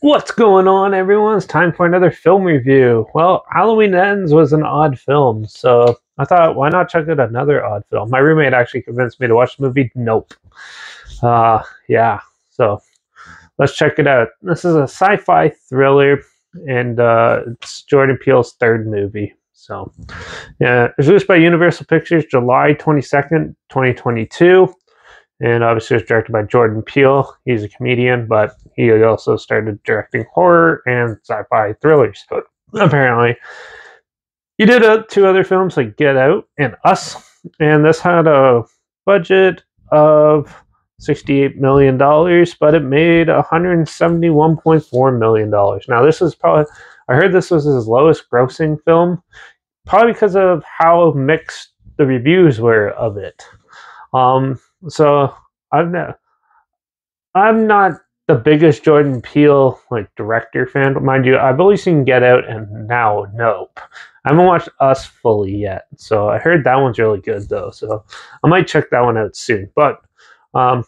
What's going on, everyone? It's time for another film review. Well, Halloween Ends was an odd film, so I thought, why not check out another odd film? My roommate actually convinced me to watch the movie Nope. Yeah, so let's check it out. This is a sci-fi thriller, and it's Jordan Peele's third movie. So, yeah, it was released by Universal Pictures July 22nd, 2022. And obviously, it's directed by Jordan Peele. He's a comedian, but he also started directing horror and sci-fi thrillers. But apparently, he did two other films like Get Out and Us. And this had a budget of $68 million, but it made $171.4 million. Now, this is probably, I heard this was his lowest grossing film, probably because of how mixed the reviews were of it. So I'm not the biggest Jordan Peele director fan, but mind you, I've only seen Get Out and now Nope. I haven't watched Us fully yet, so I heard that one's really good though. So I might check that one out soon. But I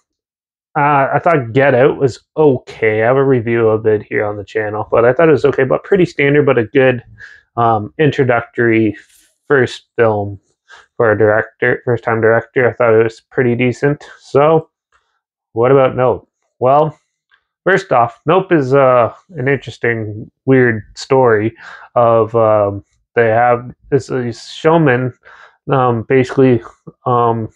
thought Get Out was okay. I have a review of it here on the channel, but I thought it was okay, but pretty standard, but a good introductory first film for a director, first-time director. I thought it was pretty decent. So, what about Nope? Well, first off, Nope is an interesting, weird story of they have these showmen basically trying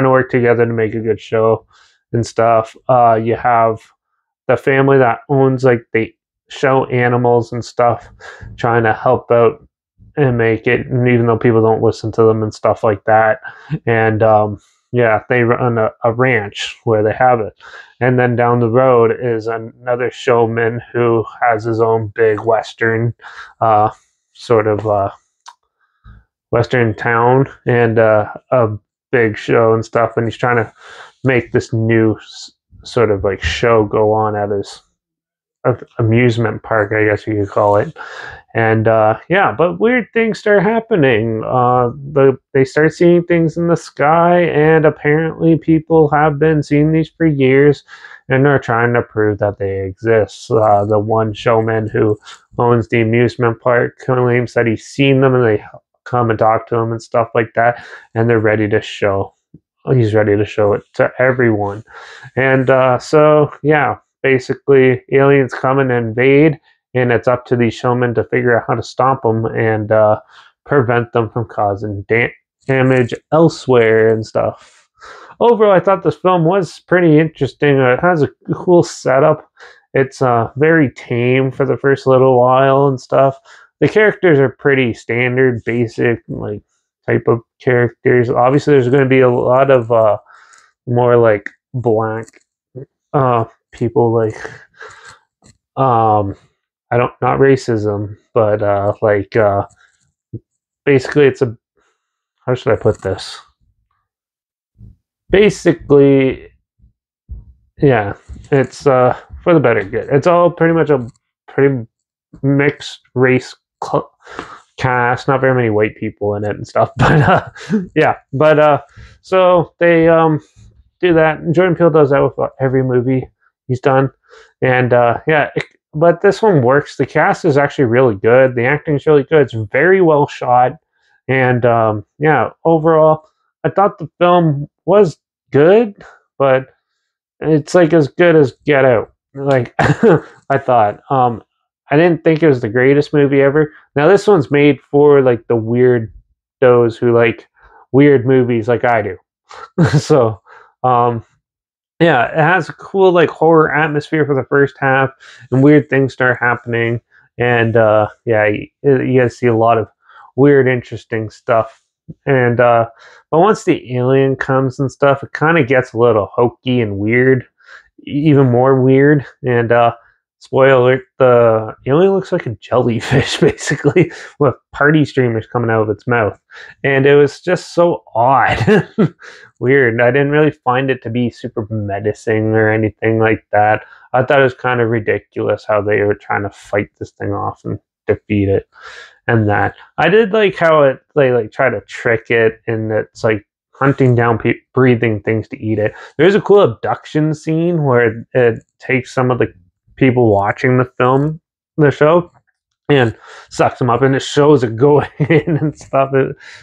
to work together to make a good show and stuff. You have the family that owns the show animals and stuff trying to help out and make it, and even though people don't listen to them and stuff like that. And yeah, they run a ranch where they have it. And then down the road is another showman who has his own big Western sort of Western town and a big show and stuff. And he's trying to make this new sort of show go on at his amusement park, I guess you could call it. And yeah, but weird things start happening. They start seeing things in the sky, and apparently people have been seeing these for years and are trying to prove that they exist. The one showman who owns the amusement park claims that he's seen them, and they come and talk to him and stuff like that, and they're ready to show. He's ready to show it to everyone. And so yeah, basically aliens come and invade, and it's up to these showmen to figure out how to stop them and prevent them from causing damage elsewhere and stuff. Overall, I thought this film was pretty interesting. It has a cool setup. It's very tame for the first little while and stuff. The characters are pretty standard, basic, type of characters. Obviously, there's going to be a lot of more black people, not racism, but basically it's how should I put this? Basically, yeah, it's for the better good. It's all pretty much a pretty mixed race cast, not very many white people in it and stuff, but yeah, but so they do that, and Jordan Peele does that with every movie he's done. And yeah, but this one works. The cast is actually really good. The acting is really good. It's very well shot. And yeah, overall, I thought the film was good, but it's as good as Get Out. I thought. I didn't think it was the greatest movie ever. Now, this one's made for the weirdos who like weird movies like I do. So, yeah, it has a cool horror atmosphere for the first half, and weird things start happening, and yeah, you guys see a lot of weird, interesting stuff. And but once the alien comes and stuff, it kind of gets a little hokey and weird, even more weird. And spoiler alert, the alien looks like a jellyfish, basically, with party streamers coming out of its mouth. And it was just so odd. Weird. I didn't really find it to be super menacing or anything like that. I thought it was kind of ridiculous how they were trying to fight this thing off and defeat it. And that. I did like how they try to trick it, and it's hunting down breathing things to eat it. There's a cool abduction scene where it takes some of the people watching the show, and sucks them up, and it shows it go in and stuff.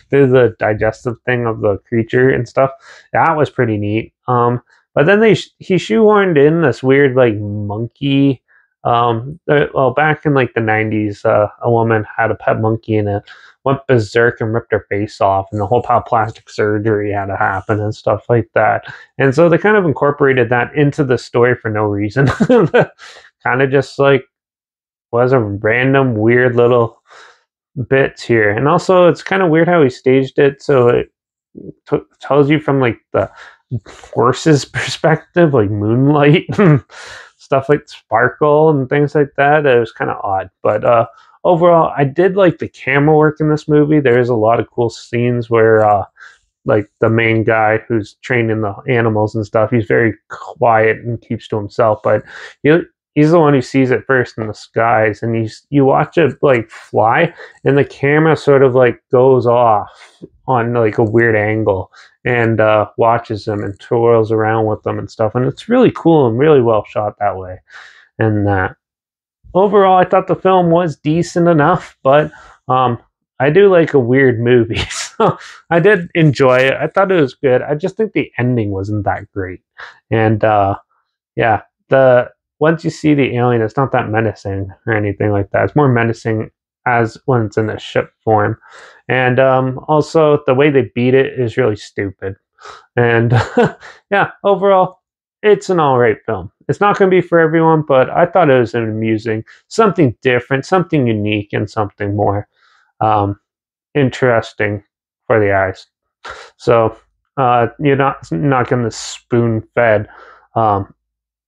There's a digestive thing of the creature and stuff. That was pretty neat. But then he shoehorned in this weird like monkey. Well, back in like the 90s, a woman had a pet monkey and it went berserk and ripped her face off, and the whole plastic surgery had to happen and stuff like that. And so they kind of incorporated that into the story for no reason. Kind of just like was a random weird little bits here. And also it's kind of weird how he staged it, so it tells you from like the horse's perspective, like moonlight stuff like sparkle and things like that. It was kind of odd, but overall I did like the camera work in this movie. There's a lot of cool scenes where like the main guy who's training the animals and stuff, he's very quiet and keeps to himself, but he's the one who sees it first in the skies, and you watch it like fly, and the camera sort of like goes off on like a weird angle and watches them and twirls around with them and stuff, and it's really cool and really well shot that way. And overall, I thought the film was decent enough, but I do like a weird movie, so I did enjoy it. I thought it was good. I just think the ending wasn't that great, and yeah, once you see the alien, it's not that menacing or anything like that. It's more menacing as when it's in a ship form. And also, the way they beat it is really stupid. And yeah, overall, it's an alright film. It's not going to be for everyone, but I thought it was amusing. Something different, something unique, and something more interesting for the eyes. So you're not getting the spoon-fed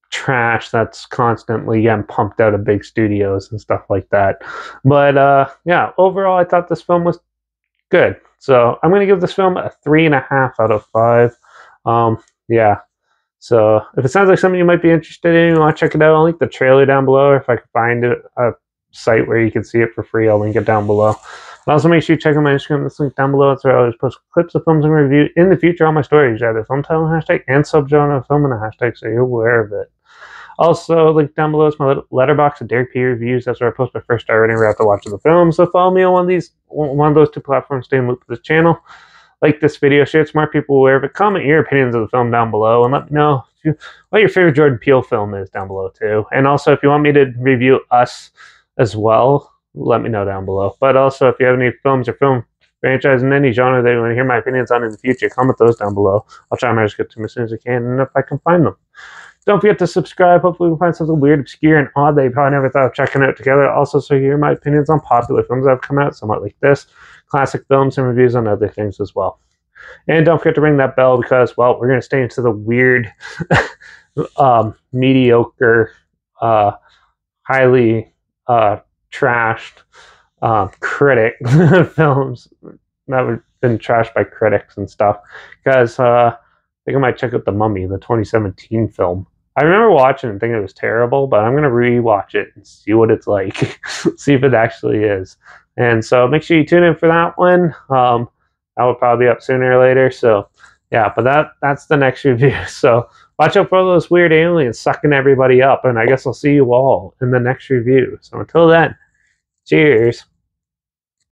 trash that's constantly getting pumped out of big studios and stuff like that. But yeah, overall I thought this film was good, so I'm going to give this film a 3.5 out of 5. Yeah, so if it sounds like something you might be interested in, you want to check it out, I'll link the trailer down below. If I can find a site where you can see it for free, I'll link it down below. But also make sure you check out my Instagram. This link down below. That's where I always post clips of films and review in the future on my stories, either film title and hashtag and subgenre film and a hashtag, so you're aware of it. Also, link down below is my Letterbox and Derek P reviews. That's where I post my first star rating right after watching the film. So follow me on one of those two platforms. Stay in loop with this channel. Like this video, share it, smart people aware of it. Comment your opinions of the film down below, and let me know what your favorite Jordan Peele film is down below too. And also, if you want me to review Us as well, let me know down below. But also, if you have any films or film franchise in any genre that you want to hear my opinions on in the future, comment those down below. I'll try my best to get to them as soon as I can, and if I can find them. Don't forget to subscribe. Hopefully we can find something weird, obscure, and odd that you probably never thought of checking out together. Also, so you hear my opinions on popular films that have come out, somewhat like this, classic films, and reviews on other things as well. And don't forget to ring that bell because, well, we're going to stay into the weird, mediocre, highly trashed critic films that have been trashed by critics and stuff. Because I think I might check out The Mummy, the 2017 film. I remember watching it and thinking it was terrible, but I'm going to rewatch it and see what it's like. See if it actually is. And so make sure you tune in for that one. That will probably be up sooner or later. So yeah, but that's the next review. So watch out for all those weird aliens sucking everybody up. And I guess I'll see you all in the next review. So until then, cheers.